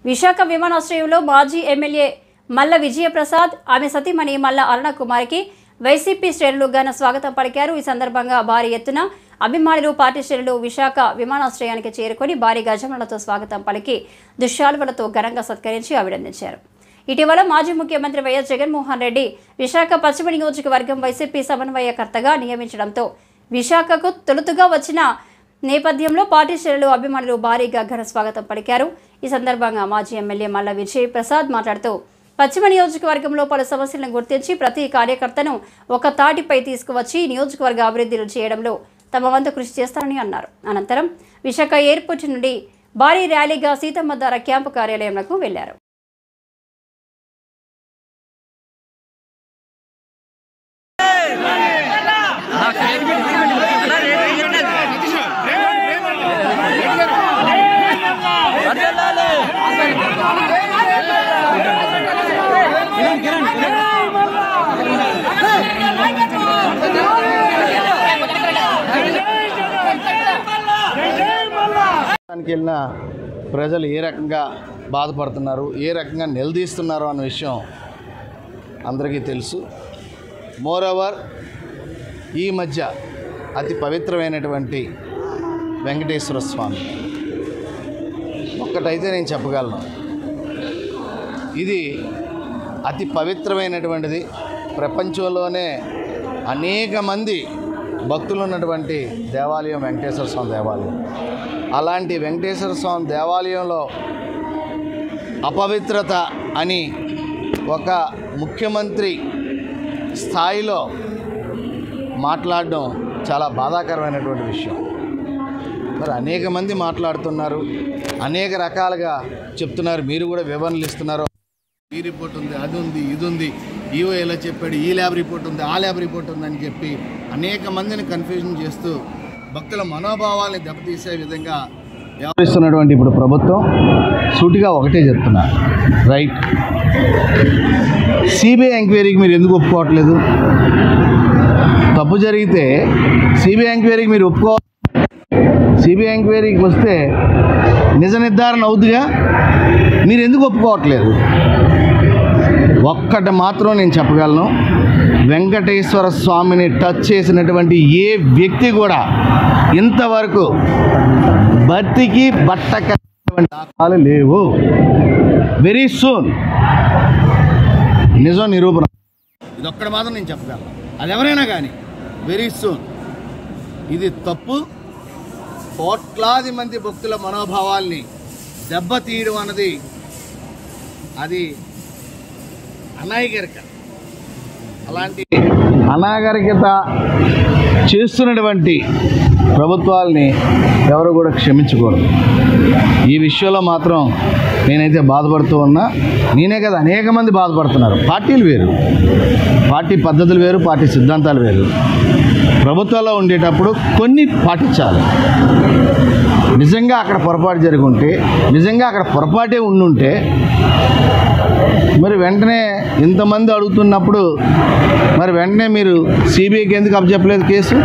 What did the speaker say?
విశాఖ విమానాశ్రయంలో మాజీ ఎమ్మెల్యే మల్ల విజయప్రసాద్ ఆమె సతీమణి మల్ల అరుణకుమారికి వైసీపీ శ్రేణులు ఘన స్వాగతం పలికారు. ఈ సందర్భంగా భారీ ఎత్తున అభిమానులు పార్టీ శ్రేణులు విశాఖ విమానాశ్రయానికి చేరుకొని భారీ గజమాలతో స్వాగతం పలికి దుశ్శాలువలతో ఘనంగా సత్కరించి అభినందించారు. ఇటీవల మాజీ ముఖ్యమంత్రి వైఎస్ జగన్మోహన్ రెడ్డి విశాఖ పశ్చిమ నియోజకవర్గం వైసీపీ సమన్వయకర్తగా నియమించడంతో విశాఖకు తొలుతుగా వచ్చిన నేపథ్యంలో పార్టీ శ్రేణులు అభిమానులు భారీగా ఘన స్వాగతం పలికారు. ఈ సందర్భంగా మాజీ ఎమ్మెల్యే మల్ల విజయప్రసాద్ మాట్లాడుతూ పశ్చిమ నియోజకవర్గంలో పలు సమస్యలను గుర్తించి ప్రతి కార్యకర్తను ఒక తాటిపై తీసుకువచ్చి నియోజకవర్గ అభివృద్ధిని చేయడంలో తమ వంతు కృషి చేస్తారని అన్నారు. అనంతరం విశాఖ ఎయిర్పోర్ట్ నుండి భారీ ర్యాలీగా సీతమ్మధార క్యాంపు కార్యాలయంకు వెళ్లారు. వెళ్ళిన ప్రజలు ఏ రకంగా బాధపడుతున్నారు, ఏ రకంగా నిలదీస్తున్నారు అన్న విషయం అందరికీ తెలుసు. మోరోవర్ ఈ మధ్య అతి పవిత్రమైనటువంటి వెంకటేశ్వర స్వామి ఒక్కటైతే నేను చెప్పగలను, ఇది అతి పవిత్రమైనటువంటిది. ప్రపంచంలోనే అనేక మంది భక్తులు ఉన్నటువంటి దేవాలయం వెంకటేశ్వర స్వామి దేవాలయం. అలాంటి వెంకటేశ్వర స్వామి దేవాలయంలో అపవిత్రత అని ఒక ముఖ్యమంత్రి స్థాయిలో మాట్లాడడం చాలా బాధాకరమైనటువంటి విషయం. మరి అనేక మంది మాట్లాడుతున్నారు, అనేక రకాలుగా చెప్తున్నారు, మీరు కూడా వివరణలు ఇస్తున్నారు. ఈ రిపోర్ట్ ఉంది, అది ఉంది, ఇది ఉంది, ఈవో ఇలా చెప్పాడు, ఈ ల్యాబ్ రిపోర్ట్ ఉంది, ఆ ల్యాబ్ రిపోర్ట్ ఉందని చెప్పి అనేక మందిని కన్ఫ్యూజన్ చేస్తూ భక్తుల మనోభావాల్ని దెబ్బతీసే విధంగా వ్యవహరిస్తున్నటువంటి ఇప్పుడు ప్రభుత్వం సూటిగా ఒకటే చెప్తున్నా, రైట్, సిబిఐ ఎంక్వైరీకి మీరు ఎందుకు ఒప్పుకోవట్లేదు? తప్పు జరిగితే సిబిఐ ఎంక్వైరీకి మీరు ఒప్పుకోవాలి. సిబిఐ ఎంక్వైరీకి వస్తే నిజ నిర్ధారణ అవుతుందిగా, మీరు ఎందుకు ఒప్పుకోవట్లేదు? ఒక్కటి మాత్రం నేను చెప్పగలను, వెంకటేశ్వర స్వామిని టచ్ చేసినటువంటి ఏ వ్యక్తి కూడా ఇంతవరకు బతికి బట్టకటువంటి దాఖలాలు లేవు. వెరీ సూన్ నిజం నిరూపణ, ఇదొక్కటి మాత్రం నేను చెప్పగలను. అది ఎవరైనా కానీ వెరీ సూన్. ఇది తప్పు. కోట్లాది మంది భక్తుల మనోభావాల్ని దెబ్బతీయడం అన్నది అది అనాగరికత. అలాంటి అనాగరికత చేస్తున్నటువంటి ప్రభుత్వాల్ని ఎవరు కూడా క్షమించకూడదు. ఈ విషయంలో మాత్రం నేనైతే బాధపడుతూ ఉన్నా. నేనే కదా, అనేక మంది బాధపడుతున్నారు. పార్టీలు వేరు, పార్టీ పద్ధతులు వేరు, పార్టీ సిద్ధాంతాలు వేరు. ప్రభుత్వాల్లో ఉండేటప్పుడు కొన్ని పాటించాలి. నిజంగా అక్కడ పొరపాటు జరిగి ఉంటే, నిజంగా అక్కడ పొరపాటే ఉండుంటే మరి వెంటనే ఇంతమంది అడుగుతున్నప్పుడు మరి వెంటనే మీరు సిబిఐకి ఎందుకు అప్పచెప్పలేదు కేసు?